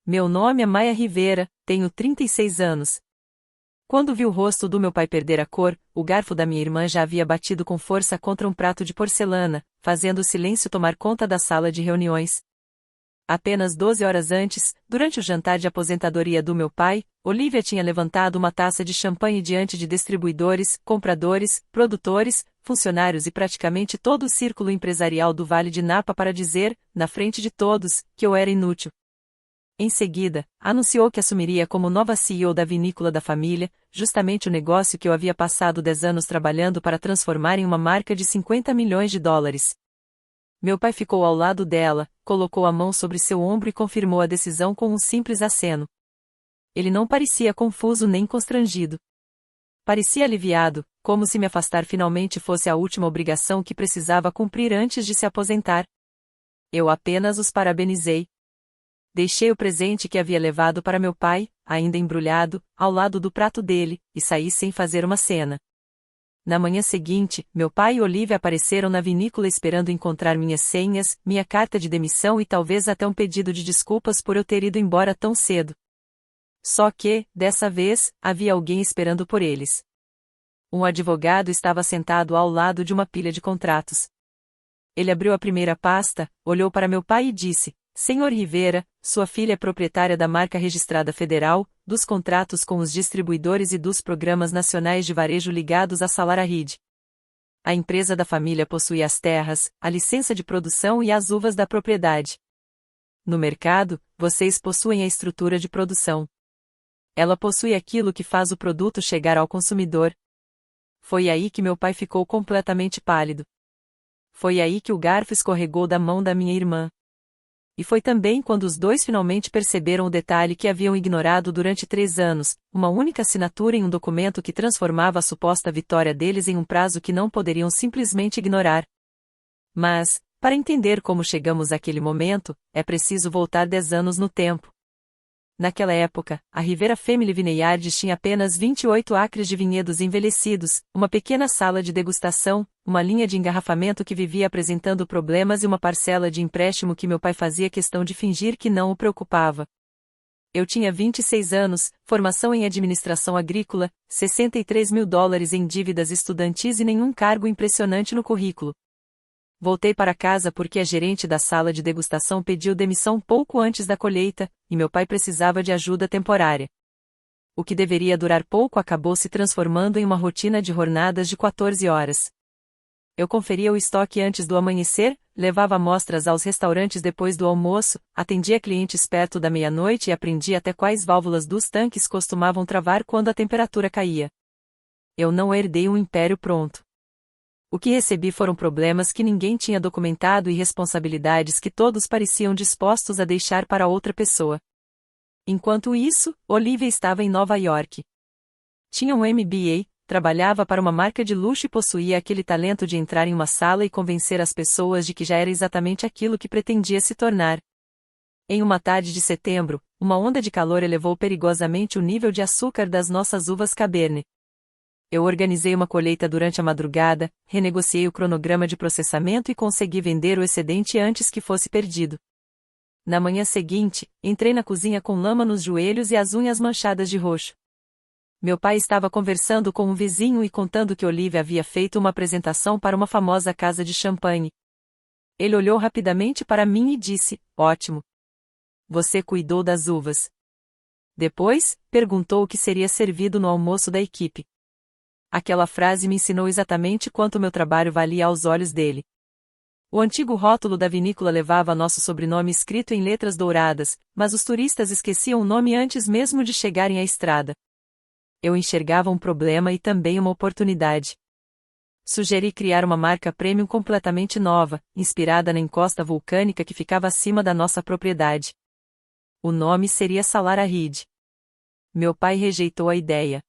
Meu nome é Maia Rivera, tenho 36 anos. Quando vi o rosto do meu pai perder a cor, o garfo da minha irmã já havia batido com força contra um prato de porcelana, fazendo o silêncio tomar conta da sala de reuniões. Apenas 12 horas antes, durante o jantar de aposentadoria do meu pai, Olivia tinha levantado uma taça de champanhe diante de distribuidores, compradores, produtores, funcionários e praticamente todo o círculo empresarial do Vale de Napa para dizer, na frente de todos, que eu era inútil. Em seguida, anunciou que assumiria como nova CEO da vinícola da família, justamente o negócio que eu havia passado 10 anos trabalhando para transformar em uma marca de 50 milhões de dólares. Meu pai ficou ao lado dela, colocou a mão sobre seu ombro e confirmou a decisão com um simples aceno. Ele não parecia confuso nem constrangido. Parecia aliviado, como se me afastar finalmente fosse a última obrigação que precisava cumprir antes de se aposentar. Eu apenas os parabenizei. Deixei o presente que havia levado para meu pai, ainda embrulhado, ao lado do prato dele, e saí sem fazer uma cena. Na manhã seguinte, meu pai e Olivia apareceram na vinícola esperando encontrar minhas senhas, minha carta de demissão e talvez até um pedido de desculpas por eu ter ido embora tão cedo. Só que, dessa vez, havia alguém esperando por eles. Um advogado estava sentado ao lado de uma pilha de contratos. Ele abriu a primeira pasta, olhou para meu pai e disse: Senhor Rivera, sua filha é proprietária da marca registrada federal, dos contratos com os distribuidores e dos programas nacionais de varejo ligados à Salar-Reed. A empresa da família possui as terras, a licença de produção e as uvas da propriedade. No mercado, vocês possuem a estrutura de produção. Ela possui aquilo que faz o produto chegar ao consumidor. Foi aí que meu pai ficou completamente pálido. Foi aí que o garfo escorregou da mão da minha irmã. E foi também quando os dois finalmente perceberam o detalhe que haviam ignorado durante 3 anos, uma única assinatura em um documento que transformava a suposta vitória deles em um prazo que não poderiam simplesmente ignorar. Mas, para entender como chegamos àquele momento, é preciso voltar 10 anos no tempo. Naquela época, a Rivera Family Vineyards tinha apenas 28 acres de vinhedos envelhecidos, uma pequena sala de degustação, uma linha de engarrafamento que vivia apresentando problemas e uma parcela de empréstimo que meu pai fazia questão de fingir que não o preocupava. Eu tinha 26 anos, formação em administração agrícola, 63 mil dólares em dívidas estudantis e nenhum cargo impressionante no currículo. Voltei para casa porque a gerente da sala de degustação pediu demissão pouco antes da colheita, e meu pai precisava de ajuda temporária. O que deveria durar pouco acabou se transformando em uma rotina de jornadas de 14 horas. Eu conferia o estoque antes do amanhecer, levava amostras aos restaurantes depois do almoço, atendia clientes perto da meia-noite e aprendia até quais válvulas dos tanques costumavam travar quando a temperatura caía. Eu não herdei um império pronto. O que recebi foram problemas que ninguém tinha documentado e responsabilidades que todos pareciam dispostos a deixar para outra pessoa. Enquanto isso, Olivia estava em Nova York. Tinha um MBA, trabalhava para uma marca de luxo e possuía aquele talento de entrar em uma sala e convencer as pessoas de que já era exatamente aquilo que pretendia se tornar. Em uma tarde de setembro, uma onda de calor elevou perigosamente o nível de açúcar das nossas uvas Cabernet. Eu organizei uma colheita durante a madrugada, renegociei o cronograma de processamento e consegui vender o excedente antes que fosse perdido. Na manhã seguinte, entrei na cozinha com lama nos joelhos e as unhas manchadas de roxo. Meu pai estava conversando com um vizinho e contando que Olivia havia feito uma apresentação para uma famosa casa de champanhe. Ele olhou rapidamente para mim e disse: Ótimo. Você cuidou das uvas. Depois, perguntou o que seria servido no almoço da equipe. Aquela frase me ensinou exatamente quanto meu trabalho valia aos olhos dele. O antigo rótulo da vinícola levava nosso sobrenome escrito em letras douradas, mas os turistas esqueciam o nome antes mesmo de chegarem à estrada. Eu enxergava um problema e também uma oportunidade. Sugeri criar uma marca premium completamente nova, inspirada na encosta vulcânica que ficava acima da nossa propriedade. O nome seria Salar-Reed. Meu pai rejeitou a ideia.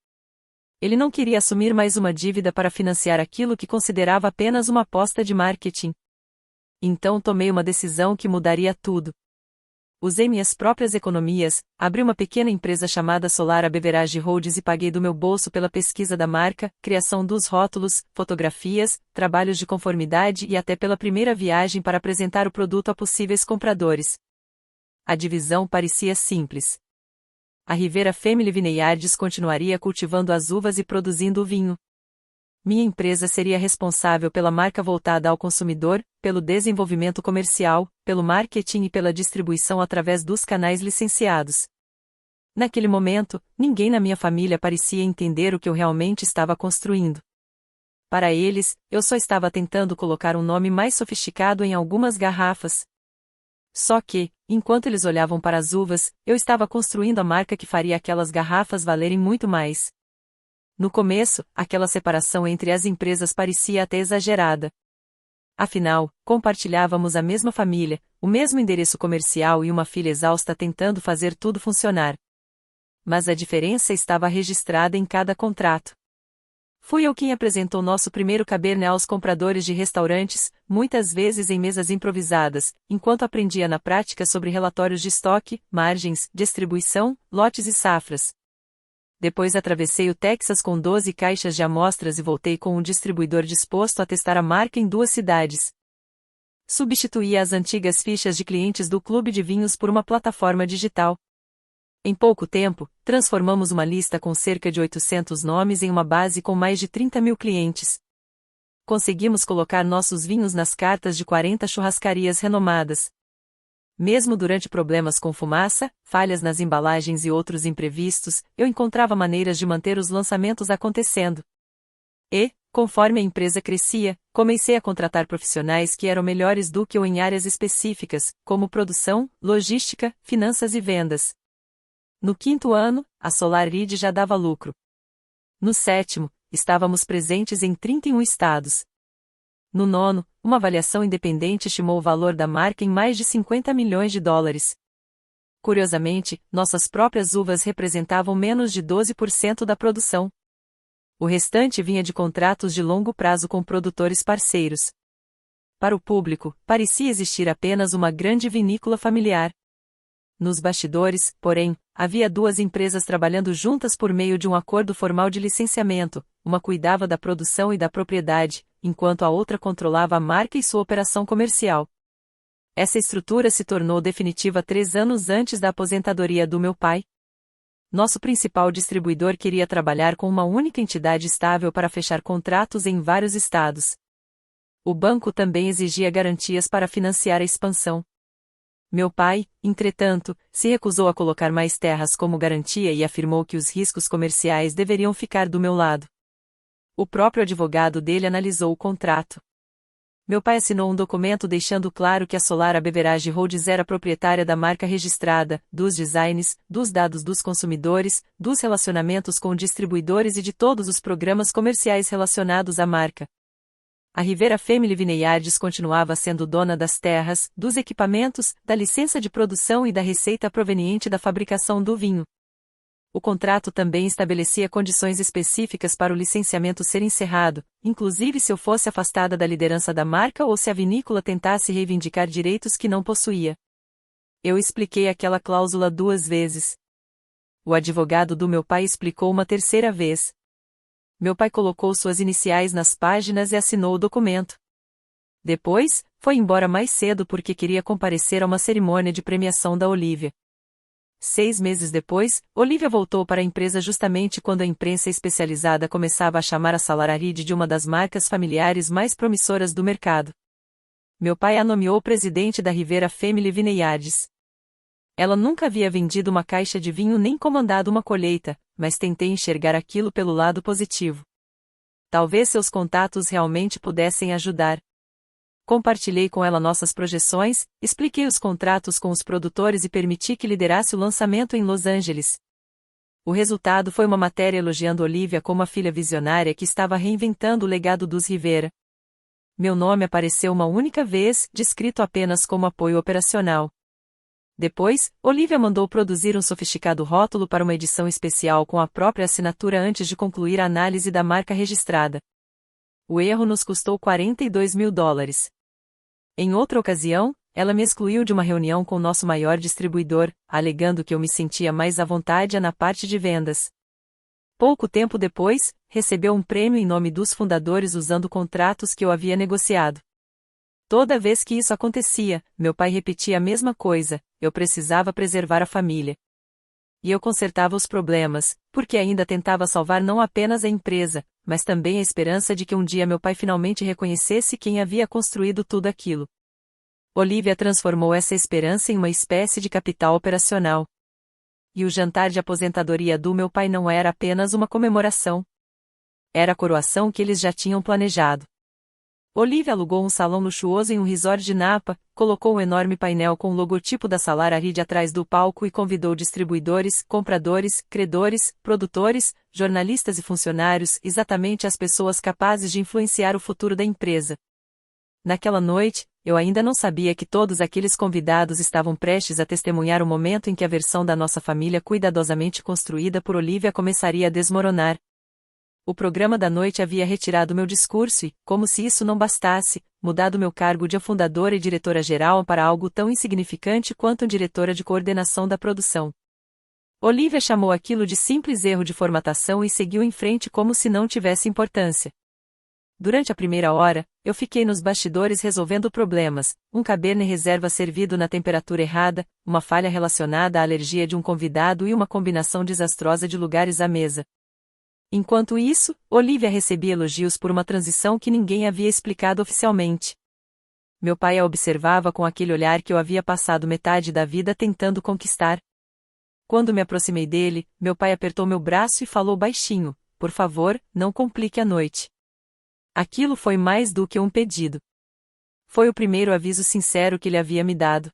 Ele não queria assumir mais uma dívida para financiar aquilo que considerava apenas uma aposta de marketing. Então tomei uma decisão que mudaria tudo. Usei minhas próprias economias, abri uma pequena empresa chamada Solara Beverage Holdings e paguei do meu bolso pela pesquisa da marca, criação dos rótulos, fotografias, trabalhos de conformidade e até pela primeira viagem para apresentar o produto a possíveis compradores. A divisão parecia simples. A Rivera Family Vineyards continuaria cultivando as uvas e produzindo o vinho. Minha empresa seria responsável pela marca voltada ao consumidor, pelo desenvolvimento comercial, pelo marketing e pela distribuição através dos canais licenciados. Naquele momento, ninguém na minha família parecia entender o que eu realmente estava construindo. Para eles, eu só estava tentando colocar um nome mais sofisticado em algumas garrafas. Só que, enquanto eles olhavam para as uvas, eu estava construindo a marca que faria aquelas garrafas valerem muito mais. No começo, aquela separação entre as empresas parecia até exagerada. Afinal, compartilhávamos a mesma família, o mesmo endereço comercial e uma filha exausta tentando fazer tudo funcionar. Mas a diferença estava registrada em cada contrato. Fui eu quem apresentou nosso primeiro Cabernet aos compradores de restaurantes, muitas vezes em mesas improvisadas, enquanto aprendia na prática sobre relatórios de estoque, margens, distribuição, lotes e safras. Depois atravessei o Texas com 12 caixas de amostras e voltei com um distribuidor disposto a testar a marca em 2 cidades. Substituí as antigas fichas de clientes do Clube de Vinhos por uma plataforma digital. Em pouco tempo, transformamos uma lista com cerca de 800 nomes em uma base com mais de 30 mil clientes. Conseguimos colocar nossos vinhos nas cartas de 40 churrascarias renomadas. Mesmo durante problemas com fumaça, falhas nas embalagens e outros imprevistos, eu encontrava maneiras de manter os lançamentos acontecendo. E, conforme a empresa crescia, comecei a contratar profissionais que eram melhores do que eu em áreas específicas, como produção, logística, finanças e vendas. No 5º ano, a SolarRead já dava lucro. No 7º, estávamos presentes em 31 estados. No 9º, uma avaliação independente estimou o valor da marca em mais de 50 milhões de dólares. Curiosamente, nossas próprias uvas representavam menos de 12% da produção. O restante vinha de contratos de longo prazo com produtores parceiros. Para o público, parecia existir apenas uma grande vinícola familiar. Nos bastidores, porém, havia 2 empresas trabalhando juntas por meio de um acordo formal de licenciamento, uma cuidava da produção e da propriedade, enquanto a outra controlava a marca e sua operação comercial. Essa estrutura se tornou definitiva 3 anos antes da aposentadoria do meu pai. Nosso principal distribuidor queria trabalhar com uma única entidade estável para fechar contratos em vários estados. O banco também exigia garantias para financiar a expansão. Meu pai, entretanto, se recusou a colocar mais terras como garantia e afirmou que os riscos comerciais deveriam ficar do meu lado. O próprio advogado dele analisou o contrato. Meu pai assinou um documento deixando claro que a Solar Beverage Holdings era proprietária da marca registrada, dos designs, dos dados dos consumidores, dos relacionamentos com distribuidores e de todos os programas comerciais relacionados à marca. A Rivera Family Vineyards continuava sendo dona das terras, dos equipamentos, da licença de produção e da receita proveniente da fabricação do vinho. O contrato também estabelecia condições específicas para o licenciamento ser encerrado, inclusive se eu fosse afastada da liderança da marca ou se a vinícola tentasse reivindicar direitos que não possuía. Eu expliquei aquela cláusula 2 vezes. O advogado do meu pai explicou uma 3ª vez. Meu pai colocou suas iniciais nas páginas e assinou o documento. Depois, foi embora mais cedo porque queria comparecer a uma cerimônia de premiação da Olivia. 6 meses depois, Olivia voltou para a empresa justamente quando a imprensa especializada começava a chamar a SolarRead de uma das marcas familiares mais promissoras do mercado. Meu pai a nomeou presidente da Rivera Family Vineyards. Ela nunca havia vendido uma caixa de vinho nem comandado uma colheita, mas tentei enxergar aquilo pelo lado positivo. Talvez seus contatos realmente pudessem ajudar. Compartilhei com ela nossas projeções, expliquei os contratos com os produtores e permiti que liderasse o lançamento em Los Angeles. O resultado foi uma matéria elogiando Olivia como a filha visionária que estava reinventando o legado dos Rivera. Meu nome apareceu uma única vez, descrito apenas como apoio operacional. Depois, Olivia mandou produzir um sofisticado rótulo para uma edição especial com a própria assinatura antes de concluir a análise da marca registrada. O erro nos custou $42 mil. Em outra ocasião, ela me excluiu de uma reunião com nosso maior distribuidor, alegando que eu me sentia mais à vontade na parte de vendas. Pouco tempo depois, recebeu um prêmio em nome dos fundadores usando contratos que eu havia negociado. Toda vez que isso acontecia, meu pai repetia a mesma coisa: eu precisava preservar a família. E eu consertava os problemas, porque ainda tentava salvar não apenas a empresa, mas também a esperança de que um dia meu pai finalmente reconhecesse quem havia construído tudo aquilo. Olivia transformou essa esperança em uma espécie de capital operacional. E o jantar de aposentadoria do meu pai não era apenas uma comemoração. Era a coroação que eles já tinham planejado. Olivia alugou um salão luxuoso em um resort de Napa, colocou um enorme painel com o logotipo da Salara Reed atrás do palco e convidou distribuidores, compradores, credores, produtores, jornalistas e funcionários, exatamente as pessoas capazes de influenciar o futuro da empresa. Naquela noite, eu ainda não sabia que todos aqueles convidados estavam prestes a testemunhar o momento em que a versão da nossa família cuidadosamente construída por Olivia começaria a desmoronar. O programa da noite havia retirado meu discurso e, como se isso não bastasse, mudado meu cargo de fundadora e diretora-geral para algo tão insignificante quanto diretora de coordenação da produção. Olivia chamou aquilo de simples erro de formatação e seguiu em frente como se não tivesse importância. Durante a primeira hora, eu fiquei nos bastidores resolvendo problemas, um Cabernet Reserva servido na temperatura errada, uma falha relacionada à alergia de um convidado e uma combinação desastrosa de lugares à mesa. Enquanto isso, Olivia recebia elogios por uma transição que ninguém havia explicado oficialmente. Meu pai a observava com aquele olhar que eu havia passado metade da vida tentando conquistar. Quando me aproximei dele, meu pai apertou meu braço e falou baixinho: "Por favor, não complique a noite." Aquilo foi mais do que um pedido. Foi o primeiro aviso sincero que ele havia me dado.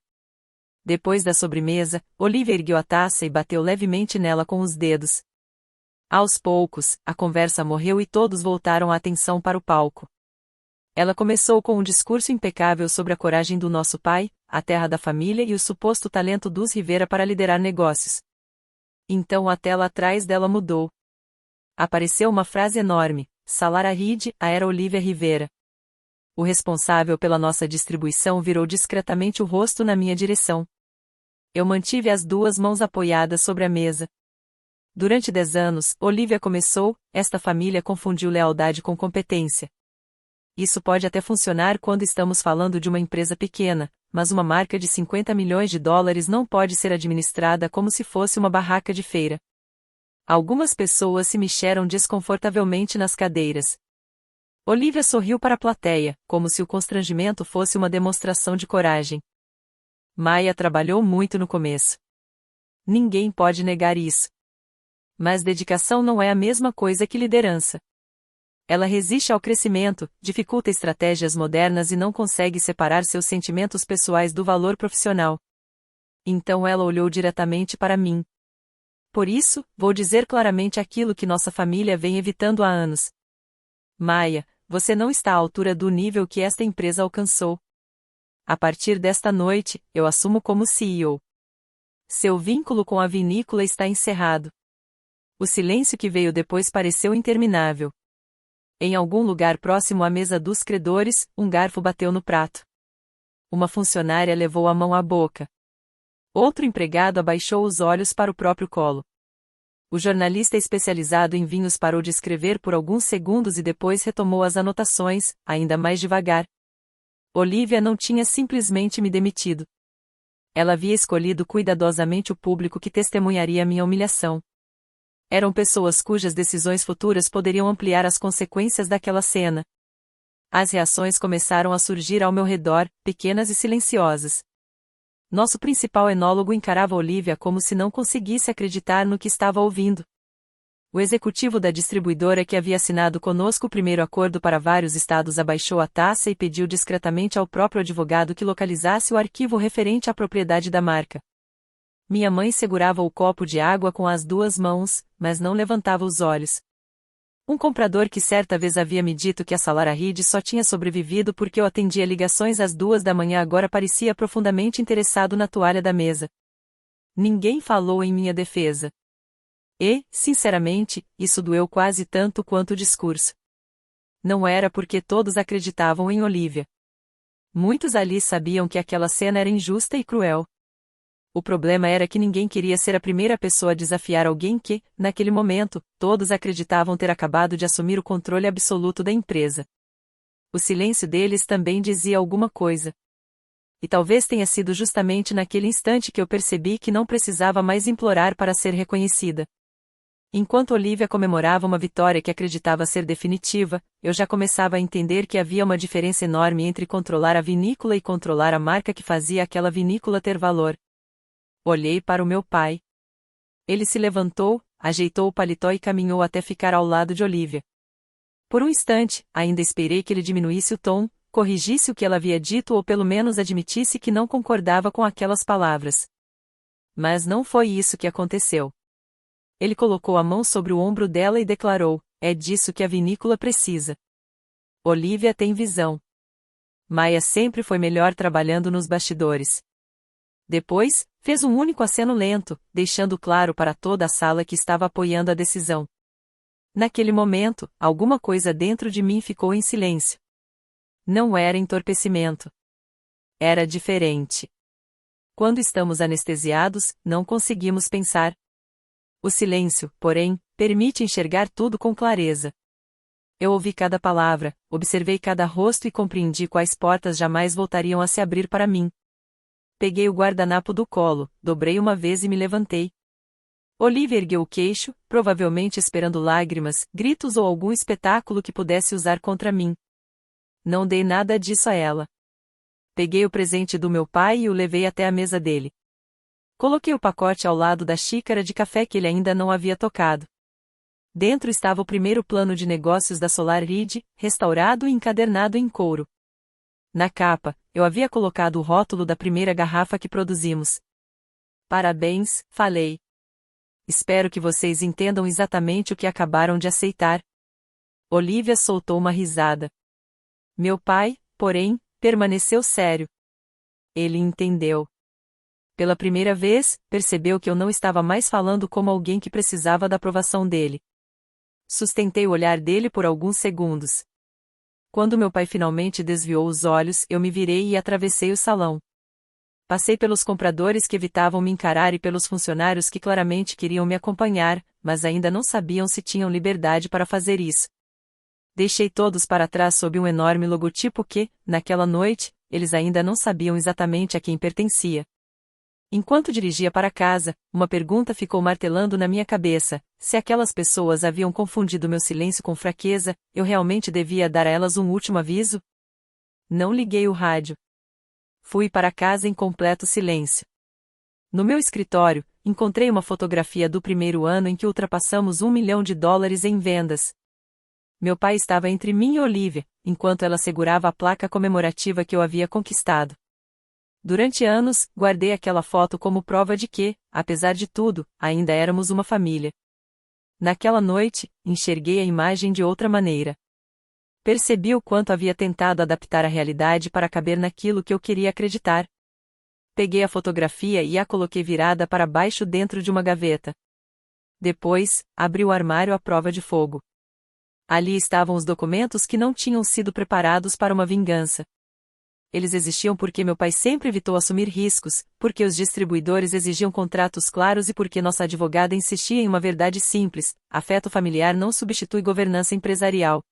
Depois da sobremesa, Olivia ergueu a taça e bateu levemente nela com os dedos. Aos poucos, a conversa morreu e todos voltaram a atenção para o palco. Ela começou com um discurso impecável sobre a coragem do nosso pai, a terra da família e o suposto talento dos Rivera para liderar negócios. Então a tela atrás dela mudou. Apareceu uma frase enorme: Salara Reed, a era Olivia Rivera. O responsável pela nossa distribuição virou discretamente o rosto na minha direção. Eu mantive as duas mãos apoiadas sobre a mesa. Durante 10 anos, Olivia começou, esta família confundiu lealdade com competência. Isso pode até funcionar quando estamos falando de uma empresa pequena, mas uma marca de $50 milhões não pode ser administrada como se fosse uma barraca de feira. Algumas pessoas se mexeram desconfortavelmente nas cadeiras. Olivia sorriu para a plateia, como se o constrangimento fosse uma demonstração de coragem. Maya trabalhou muito no começo. Ninguém pode negar isso. Mas dedicação não é a mesma coisa que liderança. Ela resiste ao crescimento, dificulta estratégias modernas e não consegue separar seus sentimentos pessoais do valor profissional. Então ela olhou diretamente para mim. Por isso, vou dizer claramente aquilo que nossa família vem evitando há anos. Maya, você não está à altura do nível que esta empresa alcançou. A partir desta noite, eu assumo como CEO. Seu vínculo com a vinícola está encerrado. O silêncio que veio depois pareceu interminável. Em algum lugar próximo à mesa dos credores, um garfo bateu no prato. Uma funcionária levou a mão à boca. Outro empregado abaixou os olhos para o próprio colo. O jornalista especializado em vinhos parou de escrever por alguns segundos e depois retomou as anotações, ainda mais devagar. Olivia não tinha simplesmente me demitido. Ela havia escolhido cuidadosamente o público que testemunharia minha humilhação. Eram pessoas cujas decisões futuras poderiam ampliar as consequências daquela cena. As reações começaram a surgir ao meu redor, pequenas e silenciosas. Nosso principal enólogo encarava Olivia como se não conseguisse acreditar no que estava ouvindo. O executivo da distribuidora que havia assinado conosco o primeiro acordo para vários estados abaixou a taça e pediu discretamente ao próprio advogado que localizasse o arquivo referente à propriedade da marca. Minha mãe segurava o copo de água com as duas mãos, mas não levantava os olhos. Um comprador que certa vez havia me dito que a Salara Reed só tinha sobrevivido porque eu atendia ligações às 2 da manhã agora parecia profundamente interessado na toalha da mesa. Ninguém falou em minha defesa. E, sinceramente, isso doeu quase tanto quanto o discurso. Não era porque todos acreditavam em Olivia. Muitos ali sabiam que aquela cena era injusta e cruel. O problema era que ninguém queria ser a primeira pessoa a desafiar alguém que, naquele momento, todos acreditavam ter acabado de assumir o controle absoluto da empresa. O silêncio deles também dizia alguma coisa. E talvez tenha sido justamente naquele instante que eu percebi que não precisava mais implorar para ser reconhecida. Enquanto Olivia comemorava uma vitória que acreditava ser definitiva, eu já começava a entender que havia uma diferença enorme entre controlar a vinícola e controlar a marca que fazia aquela vinícola ter valor. Olhei para o meu pai. Ele se levantou, ajeitou o paletó e caminhou até ficar ao lado de Olivia. Por um instante, ainda esperei que ele diminuísse o tom, corrigisse o que ela havia dito ou pelo menos admitisse que não concordava com aquelas palavras. Mas não foi isso que aconteceu. Ele colocou a mão sobre o ombro dela e declarou: "É disso que a vinícola precisa. Olivia tem visão. Maia sempre foi melhor trabalhando nos bastidores." Depois, fez um único aceno lento, deixando claro para toda a sala que estava apoiando a decisão. Naquele momento, alguma coisa dentro de mim ficou em silêncio. Não era entorpecimento. Era diferente. Quando estamos anestesiados, não conseguimos pensar. O silêncio, porém, permite enxergar tudo com clareza. Eu ouvi cada palavra, observei cada rosto e compreendi quais portas jamais voltariam a se abrir para mim. Peguei o guardanapo do colo, dobrei uma vez e me levantei. Olivia ergueu o queixo, provavelmente esperando lágrimas, gritos ou algum espetáculo que pudesse usar contra mim. Não dei nada disso a ela. Peguei o presente do meu pai e o levei até a mesa dele. Coloquei o pacote ao lado da xícara de café que ele ainda não havia tocado. Dentro estava o primeiro plano de negócios da SolarRidge, restaurado e encadernado em couro. Na capa, eu havia colocado o rótulo da primeira garrafa que produzimos. "Parabéns", falei. "Espero que vocês entendam exatamente o que acabaram de aceitar." Olivia soltou uma risada. Meu pai, porém, permaneceu sério. Ele entendeu. Pela primeira vez, percebeu que eu não estava mais falando como alguém que precisava da aprovação dele. Sustentei o olhar dele por alguns segundos. Quando meu pai finalmente desviou os olhos, eu me virei e atravessei o salão. Passei pelos compradores que evitavam me encarar e pelos funcionários que claramente queriam me acompanhar, mas ainda não sabiam se tinham liberdade para fazer isso. Deixei todos para trás sob um enorme logotipo que, naquela noite, eles ainda não sabiam exatamente a quem pertencia. Enquanto dirigia para casa, uma pergunta ficou martelando na minha cabeça: se aquelas pessoas haviam confundido meu silêncio com fraqueza, eu realmente devia dar a elas um último aviso? Não liguei o rádio. Fui para casa em completo silêncio. No meu escritório, encontrei uma fotografia do primeiro ano em que ultrapassamos $1 milhão em vendas. Meu pai estava entre mim e Olivia, enquanto ela segurava a placa comemorativa que eu havia conquistado. Durante anos, guardei aquela foto como prova de que, apesar de tudo, ainda éramos uma família. Naquela noite, enxerguei a imagem de outra maneira. Percebi o quanto havia tentado adaptar a realidade para caber naquilo que eu queria acreditar. Peguei a fotografia e a coloquei virada para baixo dentro de uma gaveta. Depois, abri o armário à prova de fogo. Ali estavam os documentos que não tinham sido preparados para uma vingança. Eles existiam porque meu pai sempre evitou assumir riscos, porque os distribuidores exigiam contratos claros e porque nossa advogada insistia em uma verdade simples: afeto familiar não substitui governança empresarial.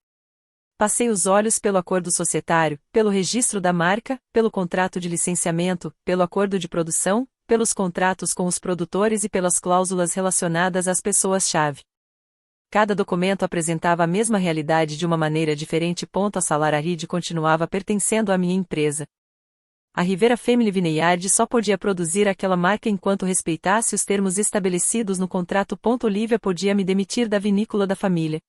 Passei os olhos pelo acordo societário, pelo registro da marca, pelo contrato de licenciamento, pelo acordo de produção, pelos contratos com os produtores e pelas cláusulas relacionadas às pessoas-chave. Cada documento apresentava a mesma realidade de uma maneira diferente. A SolarRidge continuava pertencendo à minha empresa. A Rivera Family Vineyard só podia produzir aquela marca enquanto respeitasse os termos estabelecidos no contrato. Olivia podia me demitir da vinícola da família.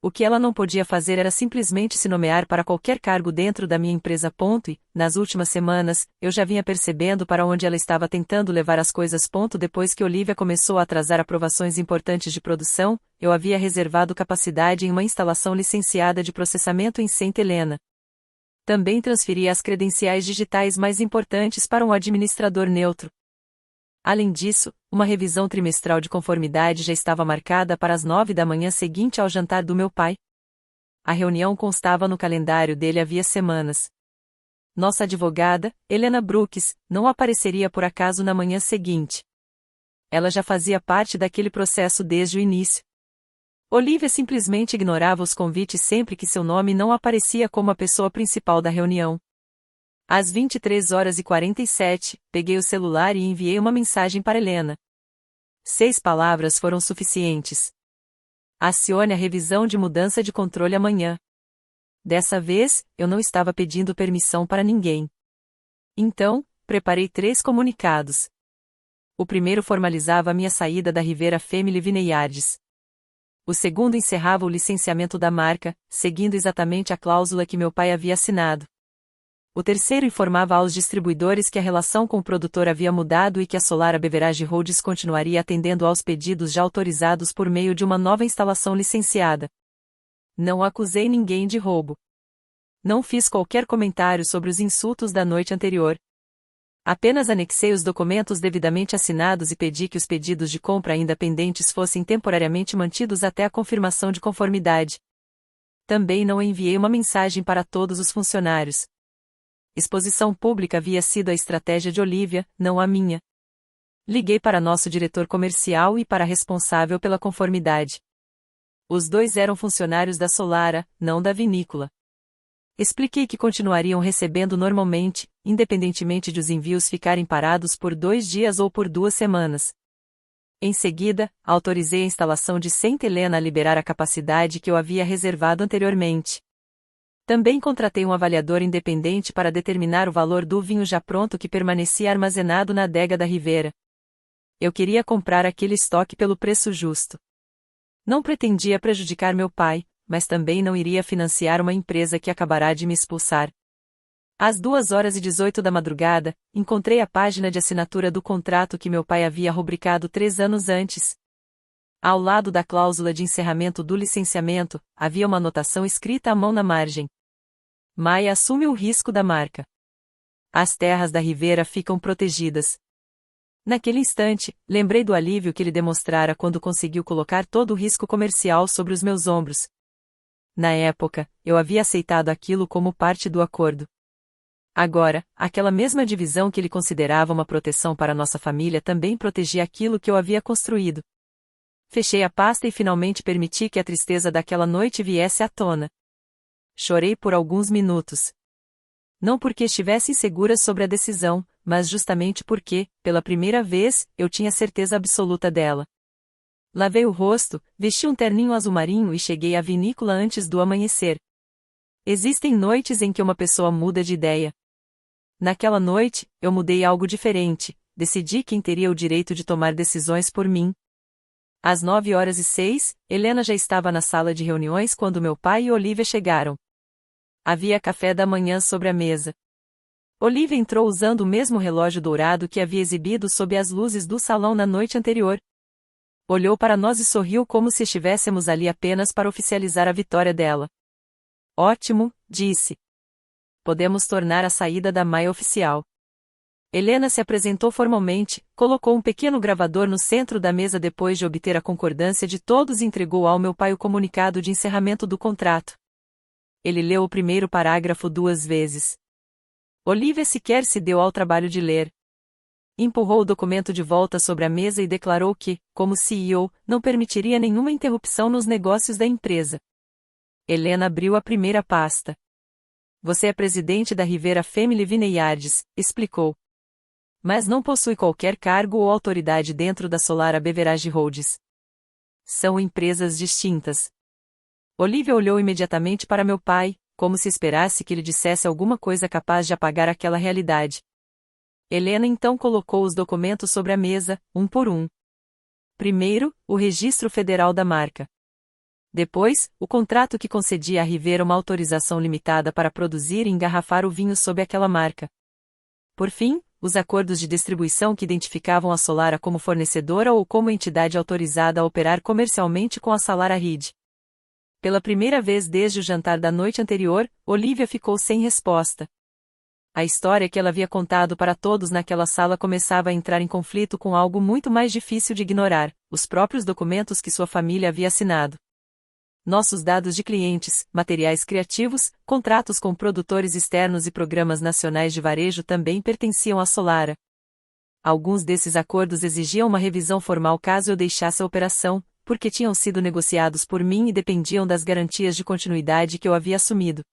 O que ela não podia fazer era simplesmente se nomear para qualquer cargo dentro da minha empresa. E, nas últimas semanas, eu já vinha percebendo para onde ela estava tentando levar as coisas. Depois que Olivia começou a atrasar aprovações importantes de produção, eu havia reservado capacidade em uma instalação licenciada de processamento em Saint Helena. Também transferi as credenciais digitais mais importantes para um administrador neutro. Além disso, uma revisão trimestral de conformidade já estava marcada para as 9 da manhã seguinte ao jantar do meu pai. A reunião constava no calendário dele havia semanas. Nossa advogada, Helena Brooks, não apareceria por acaso na manhã seguinte. Ela já fazia parte daquele processo desde o início. Olivia simplesmente ignorava os convites sempre que seu nome não aparecia como a pessoa principal da reunião. Às 23h47, peguei o celular e enviei uma mensagem para Helena. 6 palavras foram suficientes. Acione a revisão de mudança de controle amanhã. Dessa vez, eu não estava pedindo permissão para ninguém. Então, preparei 3 comunicados. O primeiro formalizava a minha saída da Rivera Family Vineyards. O segundo encerrava o licenciamento da marca, seguindo exatamente a cláusula que meu pai havia assinado. O terceiro informava aos distribuidores que a relação com o produtor havia mudado e que a Solara Beverage Holdings continuaria atendendo aos pedidos já autorizados por meio de uma nova instalação licenciada. Não acusei ninguém de roubo. Não fiz qualquer comentário sobre os insultos da noite anterior. Apenas anexei os documentos devidamente assinados e pedi que os pedidos de compra ainda pendentes fossem temporariamente mantidos até a confirmação de conformidade. Também não enviei uma mensagem para todos os funcionários. Exposição pública havia sido a estratégia de Olivia, não a minha. Liguei para nosso diretor comercial e para a responsável pela conformidade. Os dois eram funcionários da Solara, não da vinícola. Expliquei que continuariam recebendo normalmente, independentemente de os envios ficarem parados por 2 dias ou por 2 semanas. Em seguida, autorizei a instalação de Santa Helena a liberar a capacidade que eu havia reservado anteriormente. Também contratei um avaliador independente para determinar o valor do vinho já pronto que permanecia armazenado na adega da Rivera. Eu queria comprar aquele estoque pelo preço justo. Não pretendia prejudicar meu pai, mas também não iria financiar uma empresa que acabará de me expulsar. Às 2h18 da madrugada, encontrei a página de assinatura do contrato que meu pai havia rubricado 3 anos antes. Ao lado da cláusula de encerramento do licenciamento, havia uma anotação escrita à mão na margem. Maia assume o risco da marca. As terras da Rivera ficam protegidas. Naquele instante, lembrei do alívio que ele demonstrara quando conseguiu colocar todo o risco comercial sobre os meus ombros. Na época, eu havia aceitado aquilo como parte do acordo. Agora, aquela mesma divisão que ele considerava uma proteção para nossa família também protegia aquilo que eu havia construído. Fechei a pasta e finalmente permiti que a tristeza daquela noite viesse à tona. Chorei por alguns minutos. Não porque estivesse insegura sobre a decisão, mas justamente porque, pela primeira vez, eu tinha certeza absoluta dela. Lavei o rosto, vesti um terninho azul marinho e cheguei à vinícola antes do amanhecer. Existem noites em que uma pessoa muda de ideia. Naquela noite, eu mudei algo diferente, decidi quem teria o direito de tomar decisões por mim. Às 9h06, Helena já estava na sala de reuniões quando meu pai e Olivia chegaram. Havia café da manhã sobre a mesa. Olivia entrou usando o mesmo relógio dourado que havia exibido sob as luzes do salão na noite anterior. Olhou para nós e sorriu como se estivéssemos ali apenas para oficializar a vitória dela. Ótimo, disse. Podemos tornar a saída da Maia oficial. Helena se apresentou formalmente, colocou um pequeno gravador no centro da mesa depois de obter a concordância de todos e entregou ao meu pai o comunicado de encerramento do contrato. Ele leu o primeiro parágrafo 2 vezes. Olivia sequer se deu ao trabalho de ler. Empurrou o documento de volta sobre a mesa e declarou que, como CEO, não permitiria nenhuma interrupção nos negócios da empresa. Helena abriu a primeira pasta. Você é presidente da Rivera Family Vineyards, explicou. Mas não possui qualquer cargo ou autoridade dentro da Solara Beverage Holdings. São empresas distintas. Olivia olhou imediatamente para meu pai, como se esperasse que ele dissesse alguma coisa capaz de apagar aquela realidade. Helena então colocou os documentos sobre a mesa, um por um. Primeiro, o Registro Federal da marca. Depois, o contrato que concedia à Rivera uma autorização limitada para produzir e engarrafar o vinho sob aquela marca. Por fim, os acordos de distribuição que identificavam a Solara como fornecedora ou como entidade autorizada a operar comercialmente com a Solara Reed. Pela primeira vez desde o jantar da noite anterior, Olivia ficou sem resposta. A história que ela havia contado para todos naquela sala começava a entrar em conflito com algo muito mais difícil de ignorar, os próprios documentos que sua família havia assinado. Nossos dados de clientes, materiais criativos, contratos com produtores externos e programas nacionais de varejo também pertenciam à Solara. Alguns desses acordos exigiam uma revisão formal caso eu deixasse a operação, porque tinham sido negociados por mim e dependiam das garantias de continuidade que eu havia assumido.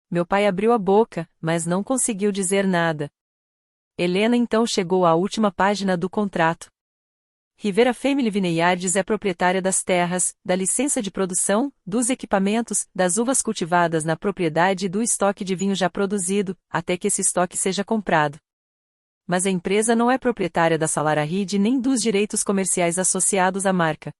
Meu pai abriu a boca, mas não conseguiu dizer nada. Helena então chegou à última página do contrato. Rivera Family Vineyards é proprietária das terras, da licença de produção, dos equipamentos, das uvas cultivadas na propriedade e do estoque de vinho já produzido, até que esse estoque seja comprado. Mas a empresa não é proprietária da Salara Reed nem dos direitos comerciais associados à marca.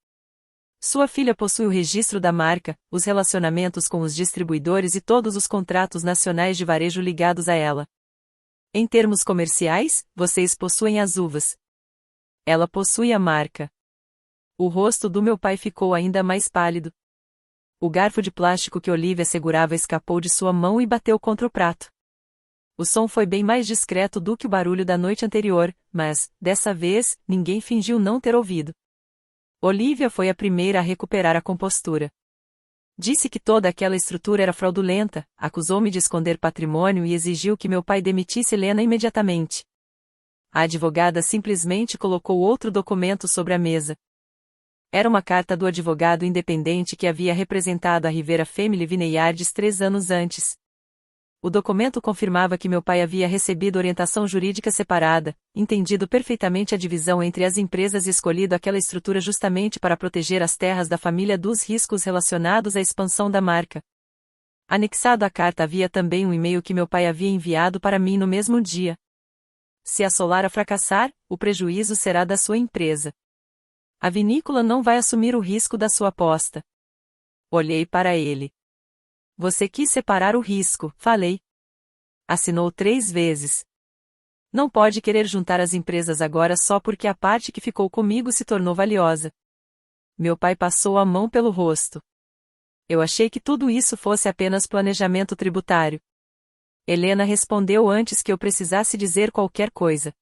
Sua filha possui o registro da marca, os relacionamentos com os distribuidores e todos os contratos nacionais de varejo ligados a ela. Em termos comerciais, vocês possuem as uvas. Ela possui a marca. O rosto do meu pai ficou ainda mais pálido. O garfo de plástico que Olivia segurava escapou de sua mão e bateu contra o prato. O som foi bem mais discreto do que o barulho da noite anterior, mas, dessa vez, ninguém fingiu não ter ouvido. Olivia foi a primeira a recuperar a compostura. Disse que toda aquela estrutura era fraudulenta, acusou-me de esconder patrimônio e exigiu que meu pai demitisse Helena imediatamente. A advogada simplesmente colocou outro documento sobre a mesa. Era uma carta do advogado independente que havia representado a Rivera Family Vineyards 3 anos antes. O documento confirmava que meu pai havia recebido orientação jurídica separada, entendido perfeitamente a divisão entre as empresas e escolhido aquela estrutura justamente para proteger as terras da família dos riscos relacionados à expansão da marca. Anexado à carta havia também um e-mail que meu pai havia enviado para mim no mesmo dia. Se a Solara fracassar, o prejuízo será da sua empresa. A vinícola não vai assumir o risco da sua aposta. Olhei para ele. Você quis separar o risco, falei. Assinou 3 vezes. Não pode querer juntar as empresas agora só porque a parte que ficou comigo se tornou valiosa. Meu pai passou a mão pelo rosto. Eu achei que tudo isso fosse apenas planejamento tributário. Helena respondeu antes que eu precisasse dizer qualquer coisa.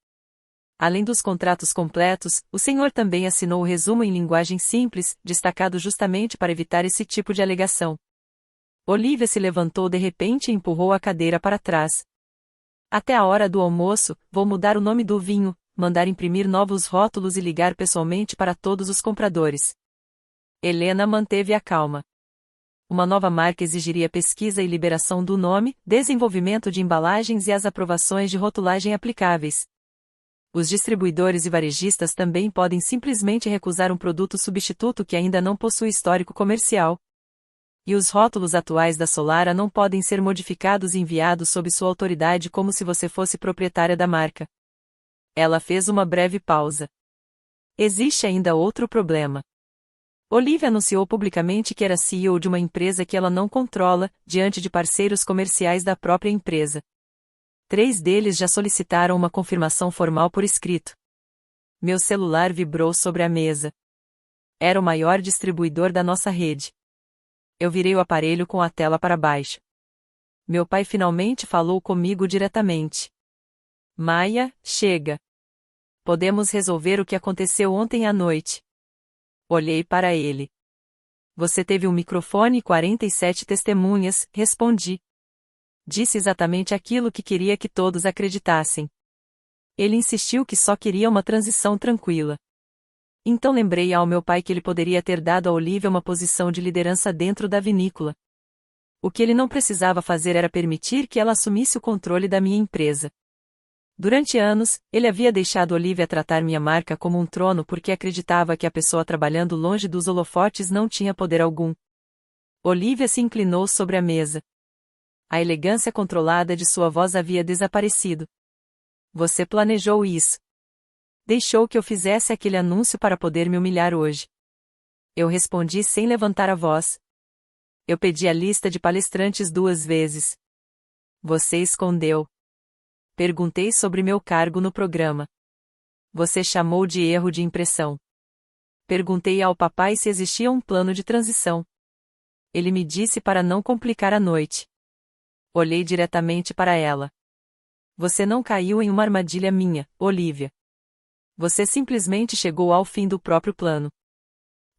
Além dos contratos completos, o senhor também assinou o resumo em linguagem simples, destacado justamente para evitar esse tipo de alegação. Olivia se levantou de repente e empurrou a cadeira para trás. Até a hora do almoço, vou mudar o nome do vinho, mandar imprimir novos rótulos e ligar pessoalmente para todos os compradores. Helena manteve a calma. Uma nova marca exigiria pesquisa e liberação do nome, desenvolvimento de embalagens e as aprovações de rotulagem aplicáveis. Os distribuidores e varejistas também podem simplesmente recusar um produto substituto que ainda não possui histórico comercial. E os rótulos atuais da Solara não podem ser modificados e enviados sob sua autoridade como se você fosse proprietária da marca. Ela fez uma breve pausa. Existe ainda outro problema. Olivia anunciou publicamente que era CEO de uma empresa que ela não controla, diante de parceiros comerciais da própria empresa. 3 deles já solicitaram uma confirmação formal por escrito. Meu celular vibrou sobre a mesa. Era o maior distribuidor da nossa rede. Eu virei o aparelho com a tela para baixo. Meu pai finalmente falou comigo diretamente. Maia, chega. Podemos resolver o que aconteceu ontem à noite. Olhei para ele. Você teve um microfone e 47 testemunhas, respondi. Disse exatamente aquilo que queria que todos acreditassem. Ele insistiu que só queria uma transição tranquila. Então lembrei ao meu pai que ele poderia ter dado a Olivia uma posição de liderança dentro da vinícola. O que ele não precisava fazer era permitir que ela assumisse o controle da minha empresa. Durante anos, ele havia deixado Olivia tratar minha marca como um trono porque acreditava que a pessoa trabalhando longe dos holofotes não tinha poder algum. Olivia se inclinou sobre a mesa. A elegância controlada de sua voz havia desaparecido. Você planejou isso. Deixou que eu fizesse aquele anúncio para poder me humilhar hoje. Eu respondi sem levantar a voz. Eu pedi a lista de palestrantes 2 vezes. Você escondeu. Perguntei sobre meu cargo no programa. Você chamou de erro de impressão. Perguntei ao papai se existia um plano de transição. Ele me disse para não complicar a noite. Olhei diretamente para ela. Você não caiu em uma armadilha minha, Olivia. Você simplesmente chegou ao fim do próprio plano.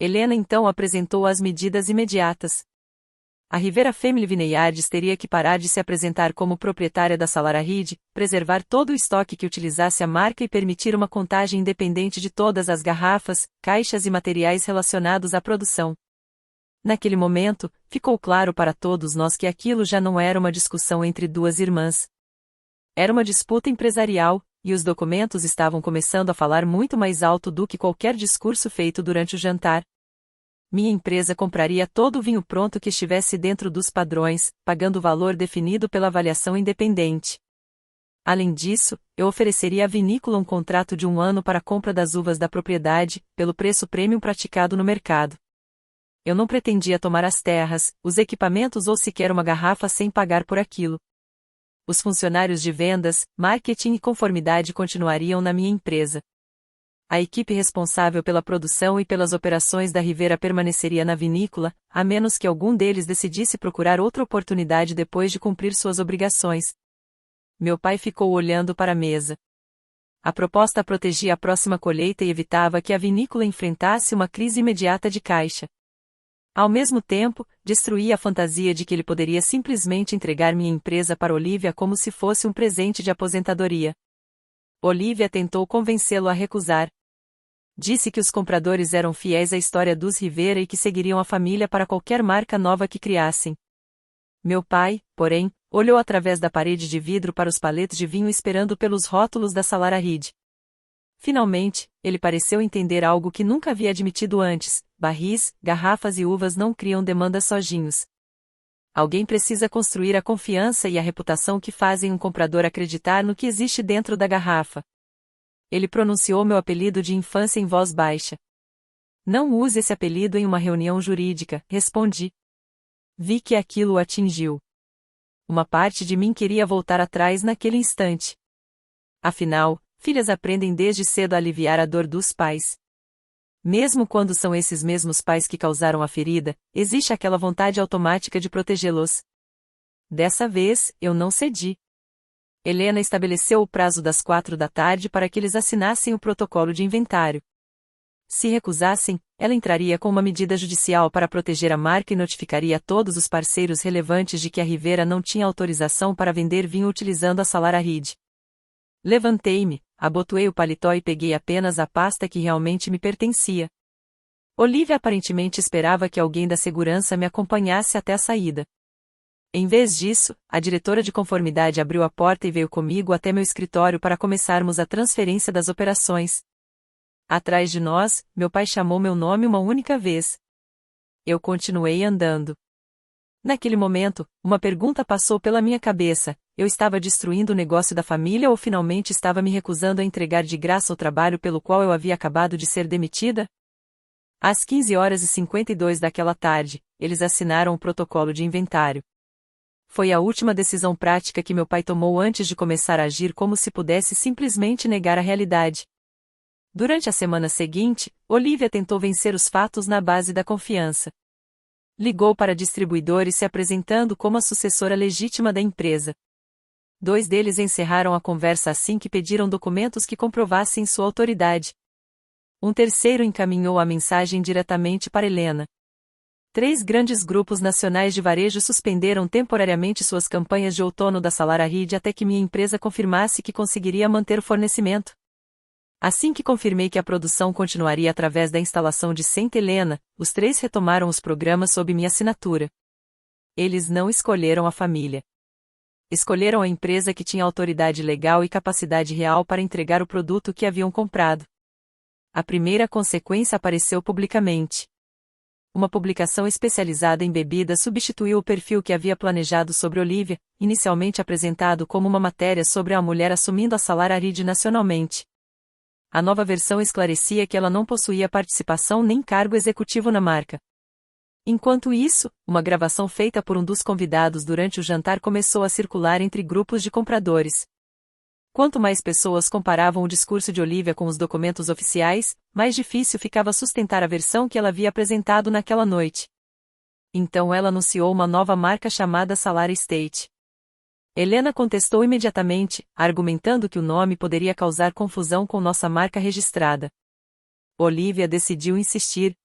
Helena então apresentou as medidas imediatas. A Rivera Family Vineyards teria que parar de se apresentar como proprietária da Salara Reed, preservar todo o estoque que utilizasse a marca e permitir uma contagem independente de todas as garrafas, caixas e materiais relacionados à produção. Naquele momento, ficou claro para todos nós que aquilo já não era uma discussão entre duas irmãs. Era uma disputa empresarial, e os documentos estavam começando a falar muito mais alto do que qualquer discurso feito durante o jantar. Minha empresa compraria todo o vinho pronto que estivesse dentro dos padrões, pagando o valor definido pela avaliação independente. Além disso, eu ofereceria à vinícola um contrato de 1 ano para a compra das uvas da propriedade, pelo preço premium praticado no mercado. Eu não pretendia tomar as terras, os equipamentos ou sequer uma garrafa sem pagar por aquilo. Os funcionários de vendas, marketing e conformidade continuariam na minha empresa. A equipe responsável pela produção e pelas operações da Rivera permaneceria na vinícola, a menos que algum deles decidisse procurar outra oportunidade depois de cumprir suas obrigações. Meu pai ficou olhando para a mesa. A proposta protegia a próxima colheita e evitava que a vinícola enfrentasse uma crise imediata de caixa. Ao mesmo tempo, destruía a fantasia de que ele poderia simplesmente entregar minha empresa para Olivia como se fosse um presente de aposentadoria. Olivia tentou convencê-lo a recusar. Disse que os compradores eram fiéis à história dos Rivera e que seguiriam a família para qualquer marca nova que criassem. Meu pai, porém, olhou através da parede de vidro para os paletes de vinho esperando pelos rótulos da Salara Reed. Finalmente, ele pareceu entender algo que nunca havia admitido antes: barris, garrafas e uvas não criam demanda sozinhos. Alguém precisa construir a confiança e a reputação que fazem um comprador acreditar no que existe dentro da garrafa. Ele pronunciou meu apelido de infância em voz baixa. Não use esse apelido em uma reunião jurídica, respondi. Vi que aquilo o atingiu. Uma parte de mim queria voltar atrás naquele instante. Afinal, filhas aprendem desde cedo a aliviar a dor dos pais. Mesmo quando são esses mesmos pais que causaram a ferida, existe aquela vontade automática de protegê-los. Dessa vez, eu não cedi. Helena estabeleceu o prazo das 4 da tarde para que eles assinassem o protocolo de inventário. Se recusassem, ela entraria com uma medida judicial para proteger a marca e notificaria a todos os parceiros relevantes de que a Rivera não tinha autorização para vender vinho utilizando a Salara Reed. Levantei-me, abotoei o paletó e peguei apenas a pasta que realmente me pertencia. Olivia aparentemente esperava que alguém da segurança me acompanhasse até a saída. Em vez disso, a diretora de conformidade abriu a porta e veio comigo até meu escritório para começarmos a transferência das operações. Atrás de nós, meu pai chamou meu nome uma única vez. Eu continuei andando. Naquele momento, uma pergunta passou pela minha cabeça: eu estava destruindo o negócio da família ou finalmente estava me recusando a entregar de graça o trabalho pelo qual eu havia acabado de ser demitida? Às 15h52 daquela tarde, eles assinaram o protocolo de inventário. Foi a última decisão prática que meu pai tomou antes de começar a agir como se pudesse simplesmente negar a realidade. Durante a semana seguinte, Olivia tentou vencer os fatos na base da confiança. Ligou para distribuidores se apresentando como a sucessora legítima da empresa. 2 deles encerraram a conversa assim que pediram documentos que comprovassem sua autoridade. Um terceiro encaminhou a mensagem diretamente para Helena. 3 grandes grupos nacionais de varejo suspenderam temporariamente suas campanhas de outono da Salara Reed até que minha empresa confirmasse que conseguiria manter o fornecimento. Assim que confirmei que a produção continuaria através da instalação de Saint Helena, os 3 retomaram os programas sob minha assinatura. Eles não escolheram a família. Escolheram a empresa que tinha autoridade legal e capacidade real para entregar o produto que haviam comprado. A primeira consequência apareceu publicamente. Uma publicação especializada em bebidas substituiu o perfil que havia planejado sobre Olivia, inicialmente apresentado como uma matéria sobre a mulher assumindo a Salara Reed nacionalmente. A nova versão esclarecia que ela não possuía participação nem cargo executivo na marca. Enquanto isso, uma gravação feita por um dos convidados durante o jantar começou a circular entre grupos de compradores. Quanto mais pessoas comparavam o discurso de Olivia com os documentos oficiais, mais difícil ficava sustentar a versão que ela havia apresentado naquela noite. Então ela anunciou uma nova marca chamada Salara Estate. Helena contestou imediatamente, argumentando que o nome poderia causar confusão com nossa marca registrada. Olivia decidiu insistir.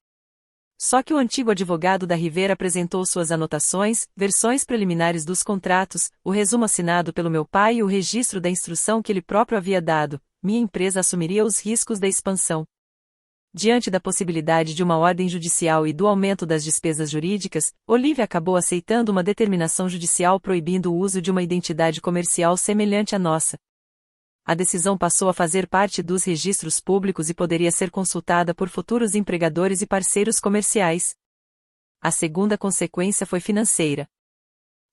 Só que o antigo advogado da Rivera apresentou suas anotações, versões preliminares dos contratos, o resumo assinado pelo meu pai e o registro da instrução que ele próprio havia dado. Minha empresa assumiria os riscos da expansão. Diante da possibilidade de uma ordem judicial e do aumento das despesas jurídicas, Olivia acabou aceitando uma determinação judicial proibindo o uso de uma identidade comercial semelhante à nossa. A decisão passou a fazer parte dos registros públicos e poderia ser consultada por futuros empregadores e parceiros comerciais. A segunda consequência foi financeira.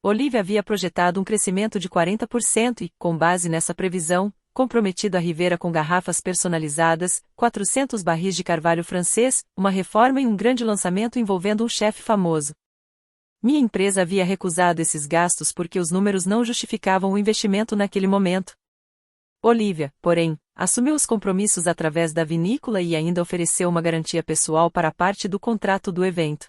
Olivia havia projetado um crescimento de 40% e, com base nessa previsão, comprometido a Rivera com garrafas personalizadas, 400 barris de carvalho francês, uma reforma e um grande lançamento envolvendo um chefe famoso. Minha empresa havia recusado esses gastos porque os números não justificavam o investimento naquele momento. Olivia, porém, assumiu os compromissos através da vinícola e ainda ofereceu uma garantia pessoal para parte do contrato do evento.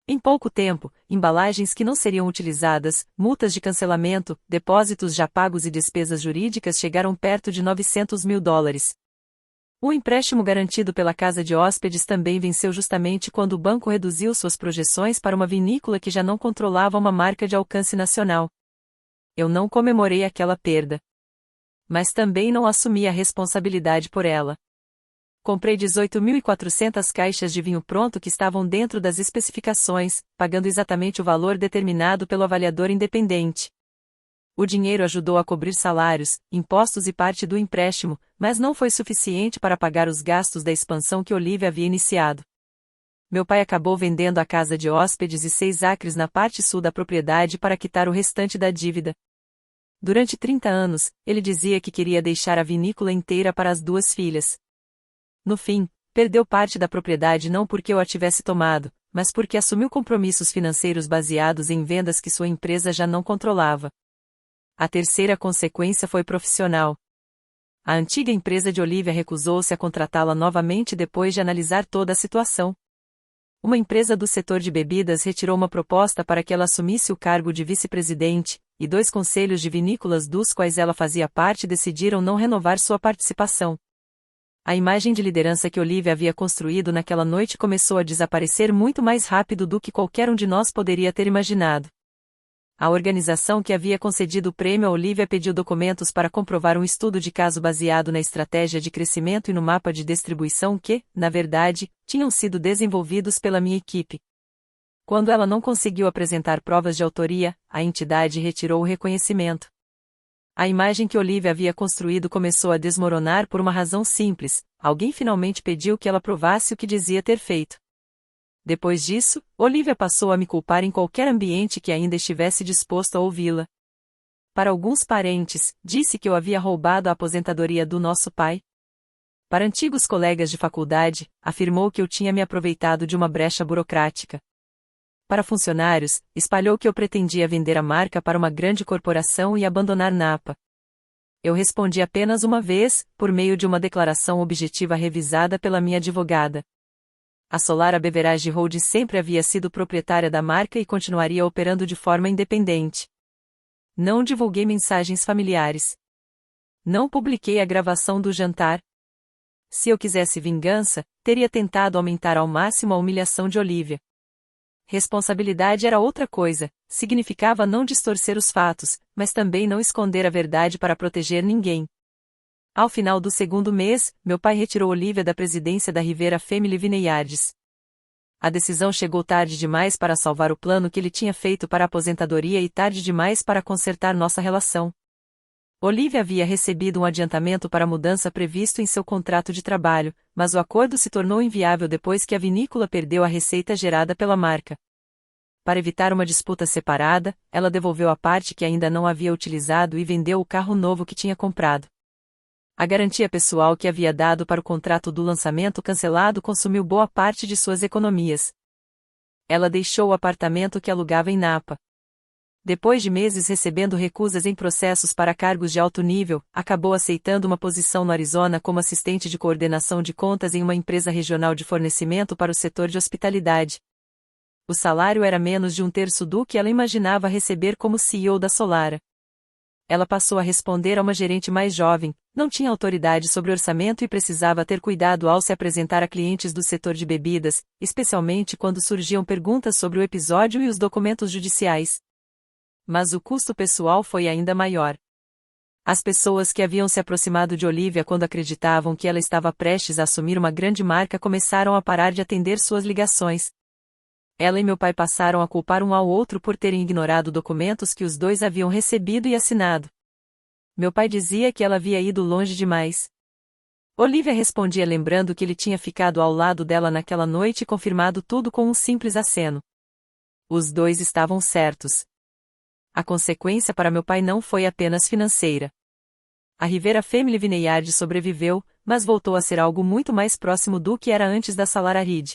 Em pouco tempo, embalagens que não seriam utilizadas, multas de cancelamento, depósitos já pagos e despesas jurídicas chegaram perto de $900 mil. O empréstimo garantido pela casa de hóspedes também venceu justamente quando o banco reduziu suas projeções para uma vinícola que já não controlava uma marca de alcance nacional. Eu não comemorei aquela perda. Mas também não assumi a responsabilidade por ela. Comprei 18.400 caixas de vinho pronto que estavam dentro das especificações, pagando exatamente o valor determinado pelo avaliador independente. O dinheiro ajudou a cobrir salários, impostos e parte do empréstimo, mas não foi suficiente para pagar os gastos da expansão que Olivia havia iniciado. Meu pai acabou vendendo a casa de hóspedes e 6 acres na parte sul da propriedade para quitar o restante da dívida. Durante 30 anos, ele dizia que queria deixar a vinícola inteira para as 2 filhas. No fim, perdeu parte da propriedade não porque eu a tivesse tomado, mas porque assumiu compromissos financeiros baseados em vendas que sua empresa já não controlava. A terceira consequência foi profissional. A antiga empresa de Olivia recusou-se a contratá-la novamente depois de analisar toda a situação. Uma empresa do setor de bebidas retirou uma proposta para que ela assumisse o cargo de vice-presidente, e 2 conselhos de vinícolas dos quais ela fazia parte decidiram não renovar sua participação. A imagem de liderança que Olivia havia construído naquela noite começou a desaparecer muito mais rápido do que qualquer um de nós poderia ter imaginado. A organização que havia concedido o prêmio a Olivia pediu documentos para comprovar um estudo de caso baseado na estratégia de crescimento e no mapa de distribuição que, na verdade, tinham sido desenvolvidos pela minha equipe. Quando ela não conseguiu apresentar provas de autoria, a entidade retirou o reconhecimento. A imagem que Olivia havia construído começou a desmoronar por uma razão simples: alguém finalmente pediu que ela provasse o que dizia ter feito. Depois disso, Olivia passou a me culpar em qualquer ambiente que ainda estivesse disposto a ouvi-la. Para alguns parentes, disse que eu havia roubado a aposentadoria do nosso pai. Para antigos colegas de faculdade, afirmou que eu tinha me aproveitado de uma brecha burocrática. Para funcionários, espalhou que eu pretendia vender a marca para uma grande corporação e abandonar Napa. Eu respondi apenas uma vez, por meio de uma declaração objetiva revisada pela minha advogada. A Solara Beverage Holdings sempre havia sido proprietária da marca e continuaria operando de forma independente. Não divulguei mensagens familiares. Não publiquei a gravação do jantar. Se eu quisesse vingança, teria tentado aumentar ao máximo a humilhação de Olivia. Responsabilidade era outra coisa, significava não distorcer os fatos, mas também não esconder a verdade para proteger ninguém. Ao final do 2º mês, meu pai retirou Olivia da presidência da Rivera Family Vineyards. A decisão chegou tarde demais para salvar o plano que ele tinha feito para a aposentadoria e tarde demais para consertar nossa relação. Olivia havia recebido um adiantamento para a mudança previsto em seu contrato de trabalho, mas o acordo se tornou inviável depois que a vinícola perdeu a receita gerada pela marca. Para evitar uma disputa separada, ela devolveu a parte que ainda não havia utilizado e vendeu o carro novo que tinha comprado. A garantia pessoal que havia dado para o contrato do lançamento cancelado consumiu boa parte de suas economias. Ela deixou o apartamento que alugava em Napa. Depois de meses recebendo recusas em processos para cargos de alto nível, acabou aceitando uma posição no Arizona como assistente de coordenação de contas em uma empresa regional de fornecimento para o setor de hospitalidade. O salário era menos de 1/3 do que ela imaginava receber como CEO da Solara. Ela passou a responder a uma gerente mais jovem, não tinha autoridade sobre orçamento e precisava ter cuidado ao se apresentar a clientes do setor de bebidas, especialmente quando surgiam perguntas sobre o episódio e os documentos judiciais. Mas o custo pessoal foi ainda maior. As pessoas que haviam se aproximado de Olivia quando acreditavam que ela estava prestes a assumir uma grande marca começaram a parar de atender suas ligações. Ela e meu pai passaram a culpar um ao outro por terem ignorado documentos que os dois haviam recebido e assinado. Meu pai dizia que ela havia ido longe demais. Olivia respondia lembrando que ele tinha ficado ao lado dela naquela noite e confirmado tudo com um simples aceno. Os dois estavam certos. A consequência para meu pai não foi apenas financeira. A Rivera Family Vineyard sobreviveu, mas voltou a ser algo muito mais próximo do que era antes da Salara Reed.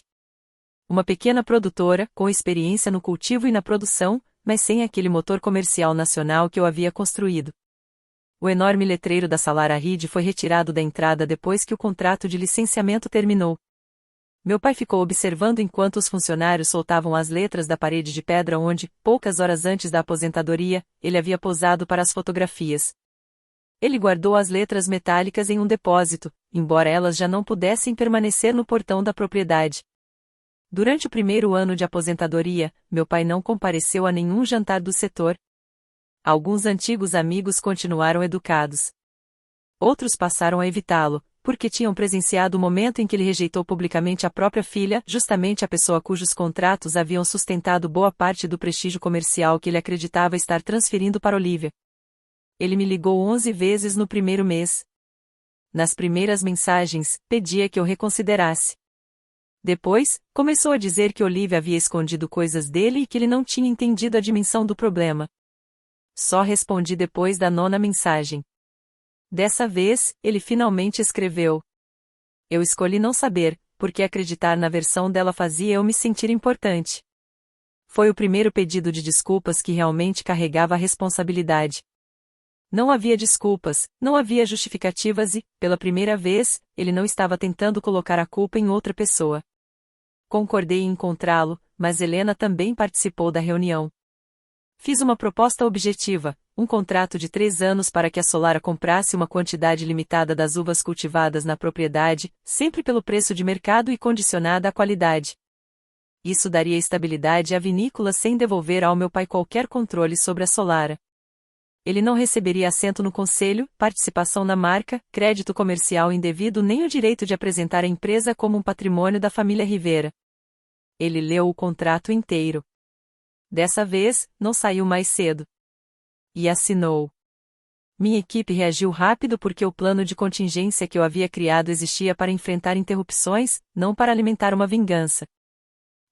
Uma pequena produtora, com experiência no cultivo e na produção, mas sem aquele motor comercial nacional que eu havia construído. O enorme letreiro da Salara Reed foi retirado da entrada depois que o contrato de licenciamento terminou. Meu pai ficou observando enquanto os funcionários soltavam as letras da parede de pedra onde, poucas horas antes da aposentadoria, ele havia posado para as fotografias. Ele guardou as letras metálicas em um depósito, embora elas já não pudessem permanecer no portão da propriedade. Durante o primeiro ano de aposentadoria, meu pai não compareceu a nenhum jantar do setor. Alguns antigos amigos continuaram educados. Outros passaram a evitá-lo, porque tinham presenciado o momento em que ele rejeitou publicamente a própria filha, justamente a pessoa cujos contratos haviam sustentado boa parte do prestígio comercial que ele acreditava estar transferindo para Olivia. Ele me ligou 11 vezes no primeiro mês. Nas primeiras mensagens, pedia que eu reconsiderasse. Depois, começou a dizer que Olivia havia escondido coisas dele e que ele não tinha entendido a dimensão do problema. Só respondi depois da 9ª mensagem. Dessa vez, ele finalmente escreveu. Eu escolhi não saber, porque acreditar na versão dela fazia eu me sentir importante. Foi o primeiro pedido de desculpas que realmente carregava a responsabilidade. Não havia desculpas, não havia justificativas e, pela primeira vez, ele não estava tentando colocar a culpa em outra pessoa. Concordei em encontrá-lo, mas Helena também participou da reunião. Fiz uma proposta objetiva, um contrato de 3 anos para que a Solara comprasse uma quantidade limitada das uvas cultivadas na propriedade, sempre pelo preço de mercado e condicionada à qualidade. Isso daria estabilidade à vinícola sem devolver ao meu pai qualquer controle sobre a Solara. Ele não receberia assento no conselho, participação na marca, crédito comercial indevido nem o direito de apresentar a empresa como um patrimônio da família Rivera. Ele leu o contrato inteiro. Dessa vez, não saiu mais cedo. E assinou. Minha equipe reagiu rápido porque o plano de contingência que eu havia criado existia para enfrentar interrupções, não para alimentar uma vingança.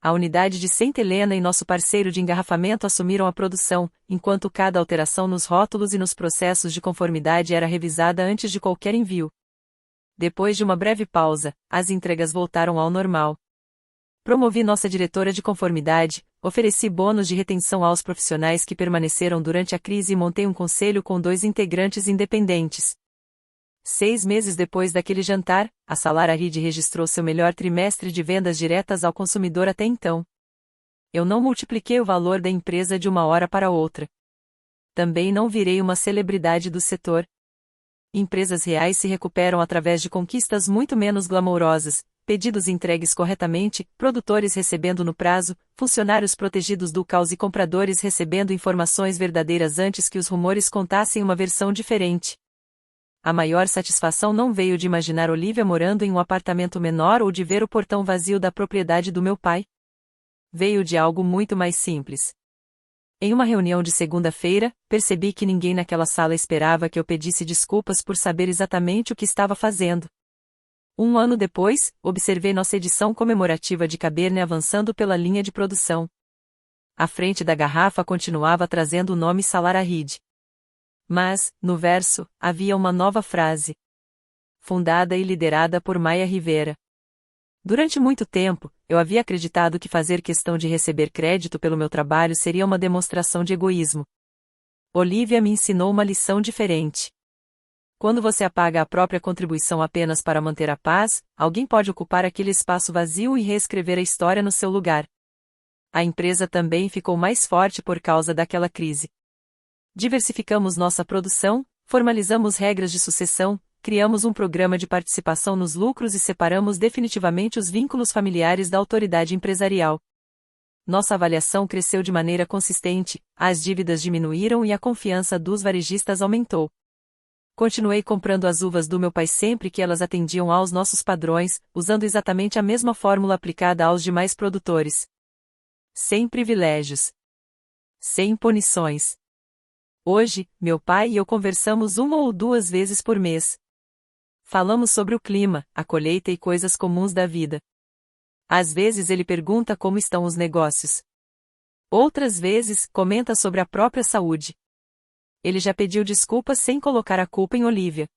A unidade de Saint Helena e nosso parceiro de engarrafamento assumiram a produção, enquanto cada alteração nos rótulos e nos processos de conformidade era revisada antes de qualquer envio. Depois de uma breve pausa, as entregas voltaram ao normal. Promovi nossa diretora de conformidade, ofereci bônus de retenção aos profissionais que permaneceram durante a crise e montei um conselho com 2 integrantes independentes. 6 meses depois daquele jantar, a Salara Reed registrou seu melhor trimestre de vendas diretas ao consumidor até então. Eu não multipliquei o valor da empresa de uma hora para outra. Também não virei uma celebridade do setor. Empresas reais se recuperam através de conquistas muito menos glamourosas, pedidos entregues corretamente, produtores recebendo no prazo, funcionários protegidos do caos e compradores recebendo informações verdadeiras antes que os rumores contassem uma versão diferente. A maior satisfação não veio de imaginar Olivia morando em um apartamento menor ou de ver o portão vazio da propriedade do meu pai. Veio de algo muito mais simples. Em uma reunião de segunda-feira, percebi que ninguém naquela sala esperava que eu pedisse desculpas por saber exatamente o que estava fazendo. 1 ano depois, observei nossa edição comemorativa de Cabernet avançando pela linha de produção. À frente da garrafa continuava trazendo o nome Salara Reed. Mas, no verso, havia uma nova frase. Fundada e liderada por Maya Rivera. Durante muito tempo, eu havia acreditado que fazer questão de receber crédito pelo meu trabalho seria uma demonstração de egoísmo. Olivia me ensinou uma lição diferente. Quando você apaga a própria contribuição apenas para manter a paz, alguém pode ocupar aquele espaço vazio e reescrever a história no seu lugar. A empresa também ficou mais forte por causa daquela crise. Diversificamos nossa produção, formalizamos regras de sucessão, criamos um programa de participação nos lucros e separamos definitivamente os vínculos familiares da autoridade empresarial. Nossa avaliação cresceu de maneira consistente, as dívidas diminuíram e a confiança dos varejistas aumentou. Continuei comprando as uvas do meu pai sempre que elas atendiam aos nossos padrões, usando exatamente a mesma fórmula aplicada aos demais produtores. Sem privilégios. Sem punições. Hoje, meu pai e eu conversamos uma ou duas vezes por mês. Falamos sobre o clima, a colheita e coisas comuns da vida. Às vezes ele pergunta como estão os negócios. Outras vezes, comenta sobre a própria saúde. Ele já pediu desculpas sem colocar a culpa em Olivia.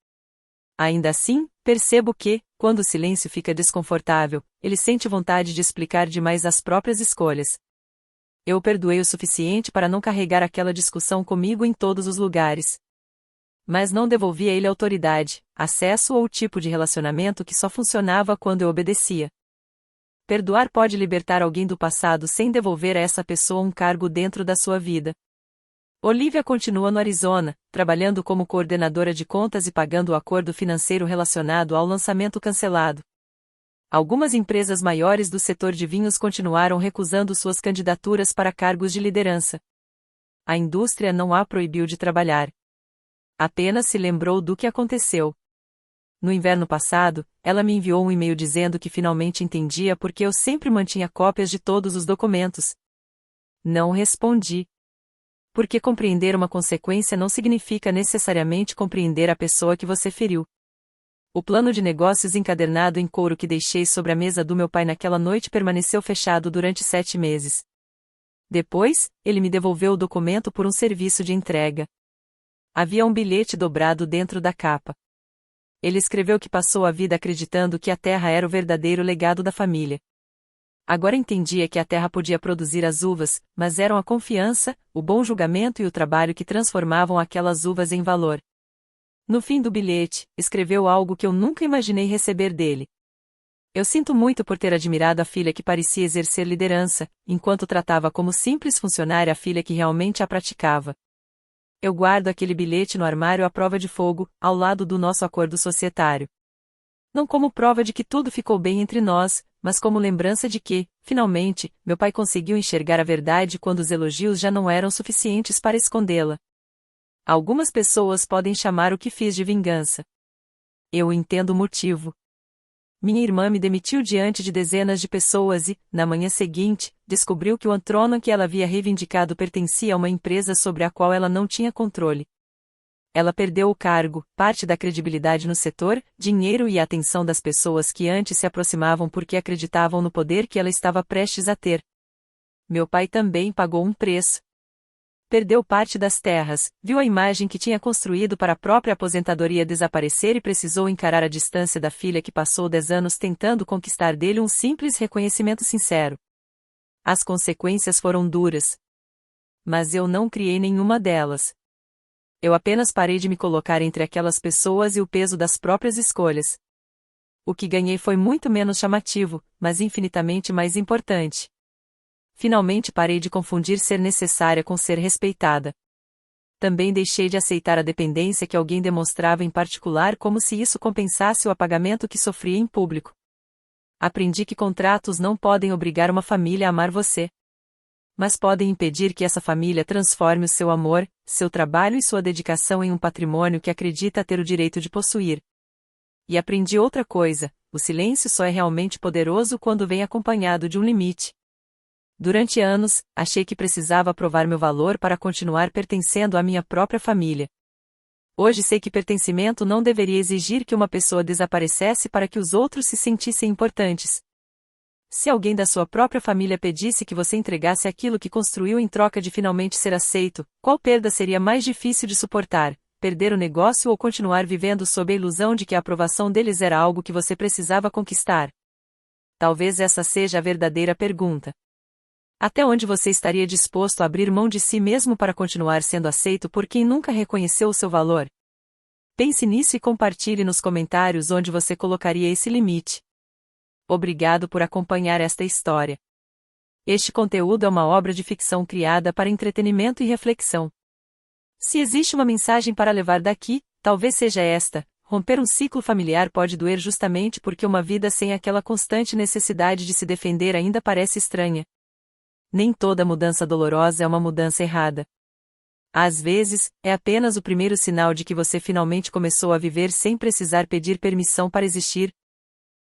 Ainda assim, percebo que, quando o silêncio fica desconfortável, ele sente vontade de explicar demais as próprias escolhas. Eu o perdoei o suficiente para não carregar aquela discussão comigo em todos os lugares. Mas não devolvi a ele autoridade, acesso ou tipo de relacionamento que só funcionava quando eu obedecia. Perdoar pode libertar alguém do passado sem devolver a essa pessoa um cargo dentro da sua vida. Olivia continua no Arizona, trabalhando como coordenadora de contas e pagando o acordo financeiro relacionado ao lançamento cancelado. Algumas empresas maiores do setor de vinhos continuaram recusando suas candidaturas para cargos de liderança. A indústria não a proibiu de trabalhar. Apenas se lembrou do que aconteceu. No inverno passado, ela me enviou um e-mail dizendo que finalmente entendia porque eu sempre mantinha cópias de todos os documentos. Não respondi. Porque compreender uma consequência não significa necessariamente compreender a pessoa que você feriu. O plano de negócios encadernado em couro que deixei sobre a mesa do meu pai naquela noite permaneceu fechado durante 7 meses. Depois, ele me devolveu o documento por um serviço de entrega. Havia um bilhete dobrado dentro da capa. Ele escreveu que passou a vida acreditando que a terra era o verdadeiro legado da família. Agora entendia que a terra podia produzir as uvas, mas eram a confiança, o bom julgamento e o trabalho que transformavam aquelas uvas em valor. No fim do bilhete, escreveu algo que eu nunca imaginei receber dele. Eu sinto muito por ter admirado a filha que parecia exercer liderança, enquanto tratava como simples funcionária a filha que realmente a praticava. Eu guardo aquele bilhete no armário à prova de fogo, ao lado do nosso acordo societário. Não como prova de que tudo ficou bem entre nós, mas como lembrança de que, finalmente, meu pai conseguiu enxergar a verdade quando os elogios já não eram suficientes para escondê-la. Algumas pessoas podem chamar o que fiz de vingança. Eu entendo o motivo. Minha irmã me demitiu diante de dezenas de pessoas e, na manhã seguinte, descobriu que o antrono que ela havia reivindicado pertencia a uma empresa sobre a qual ela não tinha controle. Ela perdeu o cargo, parte da credibilidade no setor, dinheiro e a atenção das pessoas que antes se aproximavam porque acreditavam no poder que ela estava prestes a ter. Meu pai também pagou um preço. Perdeu parte das terras, viu a imagem que tinha construído para a própria aposentadoria desaparecer e precisou encarar a distância da filha que passou 10 anos tentando conquistar dele um simples reconhecimento sincero. As consequências foram duras. Mas eu não criei nenhuma delas. Eu apenas parei de me colocar entre aquelas pessoas e o peso das próprias escolhas. O que ganhei foi muito menos chamativo, mas infinitamente mais importante. Finalmente parei de confundir ser necessária com ser respeitada. Também deixei de aceitar a dependência que alguém demonstrava em particular como se isso compensasse o apagamento que sofria em público. Aprendi que contratos não podem obrigar uma família a amar você. Mas podem impedir que essa família transforme o seu amor, seu trabalho e sua dedicação em um patrimônio que acredita ter o direito de possuir. E aprendi outra coisa: o silêncio só é realmente poderoso quando vem acompanhado de um limite. Durante anos, achei que precisava provar meu valor para continuar pertencendo à minha própria família. Hoje sei que pertencimento não deveria exigir que uma pessoa desaparecesse para que os outros se sentissem importantes. Se alguém da sua própria família pedisse que você entregasse aquilo que construiu em troca de finalmente ser aceito, qual perda seria mais difícil de suportar? Perder o negócio ou continuar vivendo sob a ilusão de que a aprovação deles era algo que você precisava conquistar? Talvez essa seja a verdadeira pergunta. Até onde você estaria disposto a abrir mão de si mesmo para continuar sendo aceito por quem nunca reconheceu o seu valor? Pense nisso e compartilhe nos comentários onde você colocaria esse limite. Obrigado por acompanhar esta história. Este conteúdo é uma obra de ficção criada para entretenimento e reflexão. Se existe uma mensagem para levar daqui, talvez seja esta: Romper um ciclo familiar pode doer justamente porque uma vida sem aquela constante necessidade de se defender ainda parece estranha. Nem toda mudança dolorosa é uma mudança errada. Às vezes, é apenas o primeiro sinal de que você finalmente começou a viver sem precisar pedir permissão para existir,